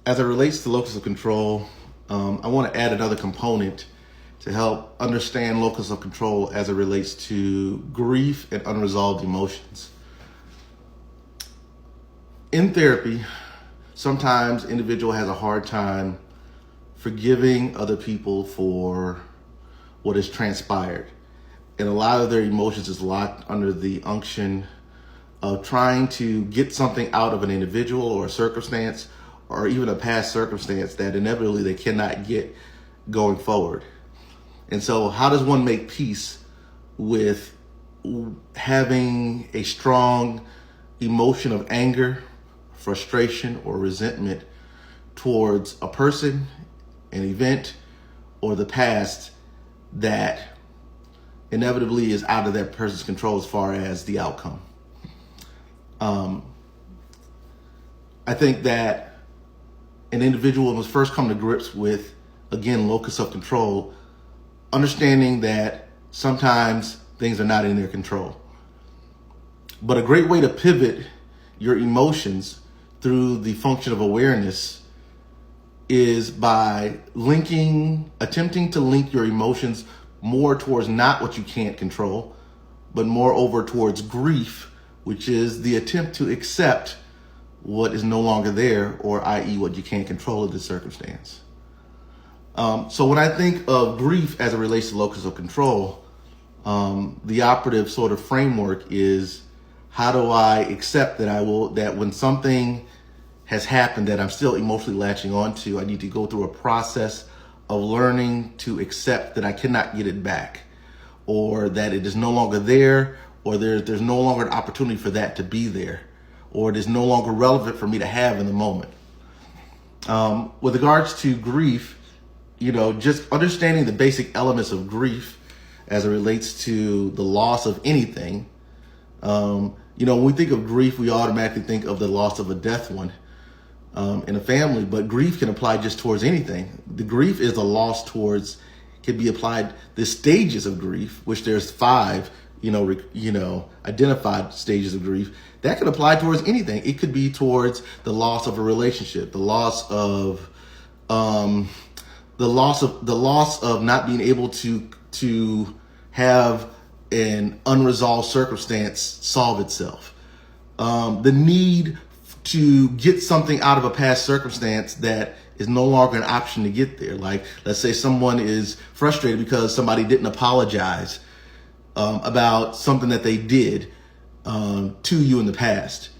as it relates to locus of control, I want to add another component to help understand locus of control as it relates to grief and unresolved emotions. In therapy, sometimes individual has a hard time forgiving other people for what has transpired. And a lot of their emotions is locked under the unction of trying to get something out of an individual or a circumstance or even a past circumstance that inevitably they cannot get going forward. And so how does one make peace with having a strong emotion of anger, frustration, or resentment towards a person, an event, or the past that inevitably is out of that person's control as far as the outcome? I think that an individual must first come to grips with, again, locus of control, understanding that sometimes things are not in their control. But a great way to pivot your emotions through the function of awareness is by attempting to link your emotions more towards not what you can't control, but more over towards grief, which is the attempt to accept what is no longer there, or i.e. what you can't control in this circumstance. So when I think of grief as it relates to locus of control, the operative sort of framework is, how do I accept that when something has happened that I'm still emotionally latching onto, I need to go through a process of learning to accept that I cannot get it back, or that it is no longer there, or there's no longer an opportunity for that to be there, or it is no longer relevant for me to have in the moment. With regards to grief, just understanding the basic elements of grief as it relates to the loss of anything. When we think of grief, we automatically think of the loss of a death one in a family, but grief can apply just towards anything. The grief is a loss can be applied, the stages of grief, which there's 5, identified stages of grief. That could apply towards anything. It could be towards the loss of a relationship, the loss of not being able to have an unresolved circumstance solve itself. The need to get something out of a past circumstance that is no longer an option to get there. Like, let's say someone is frustrated because somebody didn't apologize about something that they did to you in the past.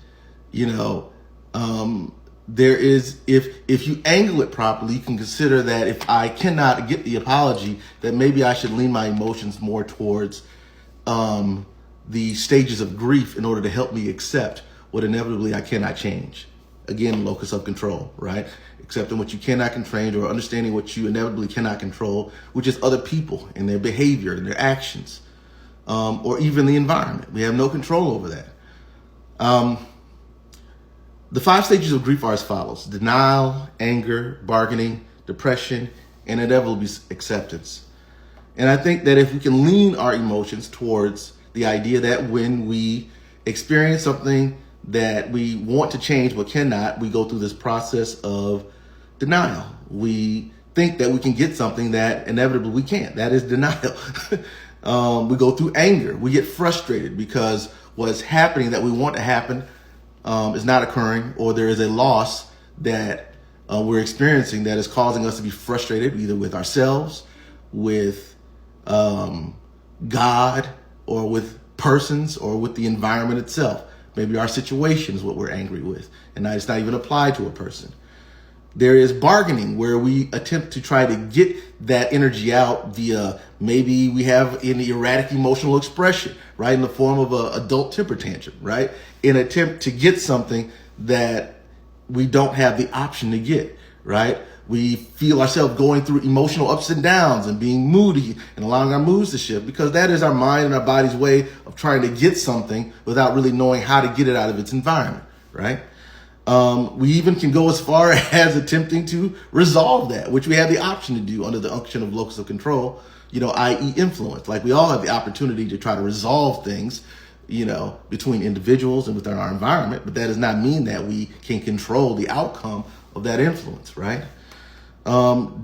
There is, if you angle it properly, you can consider that if I cannot get the apology, that maybe I should lean my emotions more towards the stages of grief in order to help me accept what inevitably I cannot change. Again, locus of control, right? Accepting what you cannot control, or understanding what you inevitably cannot control, which is other people and their behavior and their actions, or even the environment. We have no control over that. The 5 stages of grief are as follows: denial, anger, bargaining, depression, and inevitably acceptance. And I think that if we can lean our emotions towards the idea that when we experience something that we want to change but cannot, we go through this process of denial. We think that we can get something that inevitably we can't. That is denial. We go through anger. We get frustrated because what's happening that we want to happen is not occurring, or there is a loss that we're experiencing that is causing us to be frustrated, either with ourselves, with God, or with persons, or with the environment itself. Maybe our situation is what we're angry with, and it's not even applied to a person. There is bargaining, where we attempt to try to get that energy out via, maybe we have an erratic emotional expression, right, in the form of an adult temper tantrum, right, in an attempt to get something that we don't have the option to get, right? We feel ourselves going through emotional ups and downs and being moody and allowing our moods to shift, because that is our mind and our body's way of trying to get something without really knowing how to get it out of its environment, right? We even can go as far as attempting to resolve that, which we have the option to do under the unction of locus of control, i.e. influence. Like, we all have the opportunity to try to resolve things, between individuals and within our environment, but that does not mean that we can control the outcome of that influence, right?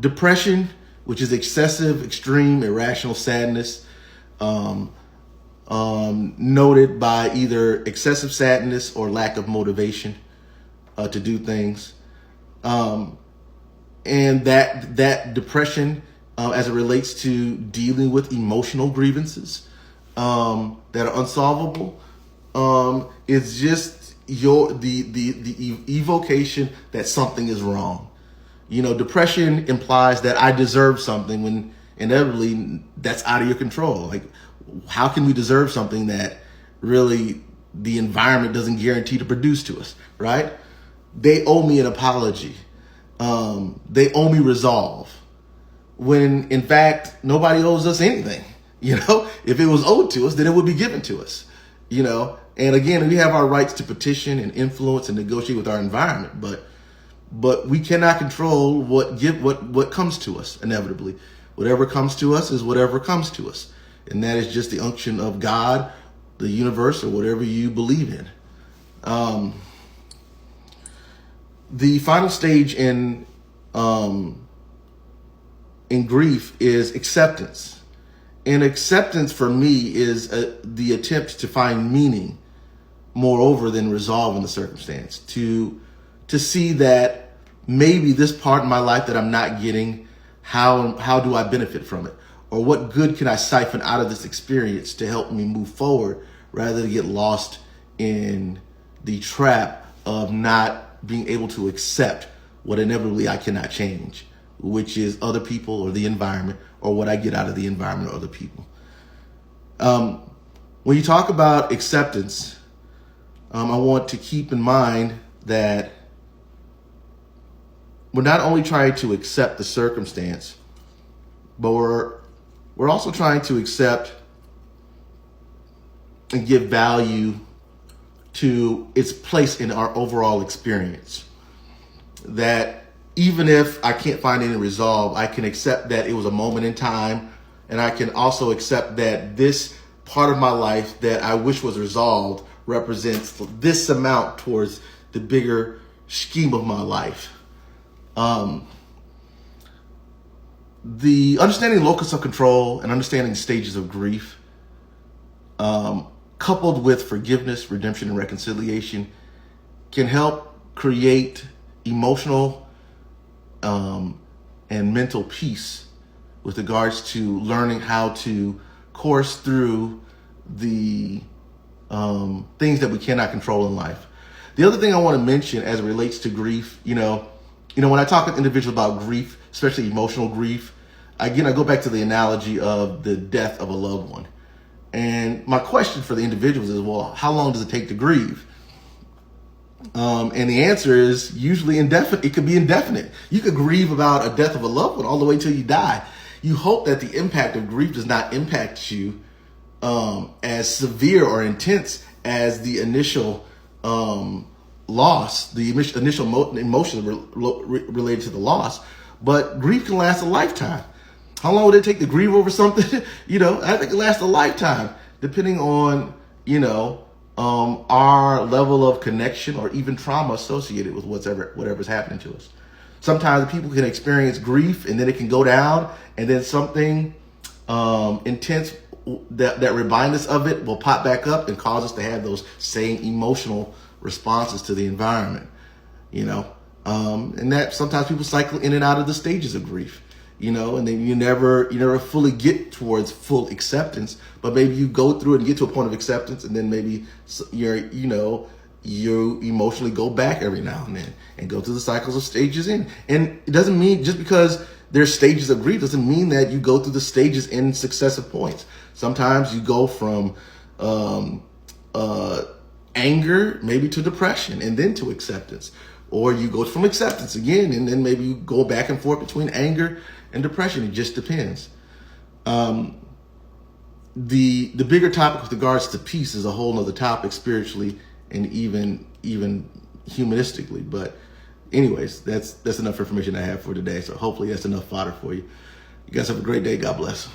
Depression, which is excessive, extreme, irrational sadness, noted by either excessive sadness or lack of motivation to do things. And that depression, as it relates to dealing with emotional grievances that are unsolvable, is just the evocation that something is wrong. Depression implies that I deserve something, when inevitably that's out of your control. Like, how can we deserve something that really the environment doesn't guarantee to produce to us, right? They owe me an apology. They owe me resolve, when in fact nobody owes us anything. If it was owed to us, then it would be given to us. And again, we have our rights to petition and influence and negotiate with our environment, but we cannot control what comes to us inevitably. Whatever comes to us is whatever comes to us, and that is just the unction of God, the universe, or whatever you believe in. The final stage in grief is acceptance. And acceptance for me is the attempt to find meaning, moreover, than resolving the circumstance. To see that maybe this part of my life that I'm not getting, how do I benefit from it? Or what good can I siphon out of this experience to help me move forward, rather than get lost in the trap of not being able to accept what inevitably I cannot change, which is other people or the environment, or what I get out of the environment or other people. When you talk about acceptance, I want to keep in mind that we're not only trying to accept the circumstance, but we're also trying to accept and give value to its place in our overall experience. That even if I can't find any resolve, I can accept that it was a moment in time, and I can also accept that this part of my life that I wish was resolved represents this amount towards the bigger scheme of my life. The understanding locus of control and understanding stages of grief, coupled with forgiveness, redemption, and reconciliation, can help create emotional and mental peace with regards to learning how to course through the things that we cannot control in life. The other thing I want to mention as it relates to grief, when I talk with individuals about grief, especially emotional grief, again, I go back to the analogy of the death of a loved one. And my question for the individuals is, well, how long does it take to grieve? And the answer is usually indefinite. It could be indefinite. You could grieve about a death of a loved one all the way till you die. You hope that the impact of grief does not impact you as severe or intense as the initial loss, the initial emotion related to the loss. But grief can last a lifetime. How long would it take to grieve over something? I think it lasts a lifetime, depending on, our level of connection or even trauma associated with whatever's happening to us. Sometimes people can experience grief and then it can go down, and then something intense that reminds us of it will pop back up and cause us to have those same emotional responses to the environment, and that sometimes people cycle in and out of the stages of grief. And then you never fully get towards full acceptance, but maybe you go through it and get to a point of acceptance, and then maybe you emotionally go back every now and then and go through the cycles of stages in. And it doesn't mean just because there's stages of grief doesn't mean that you go through the stages in successive points. Sometimes you go from anger maybe to depression and then to acceptance, or you go from acceptance again and then maybe you go back and forth between anger and depression. It just depends. The bigger topic with regards to peace is a whole nother topic spiritually and even humanistically. But anyways, that's enough information I have for today. So hopefully that's enough fodder for you. You guys have a great day. God bless.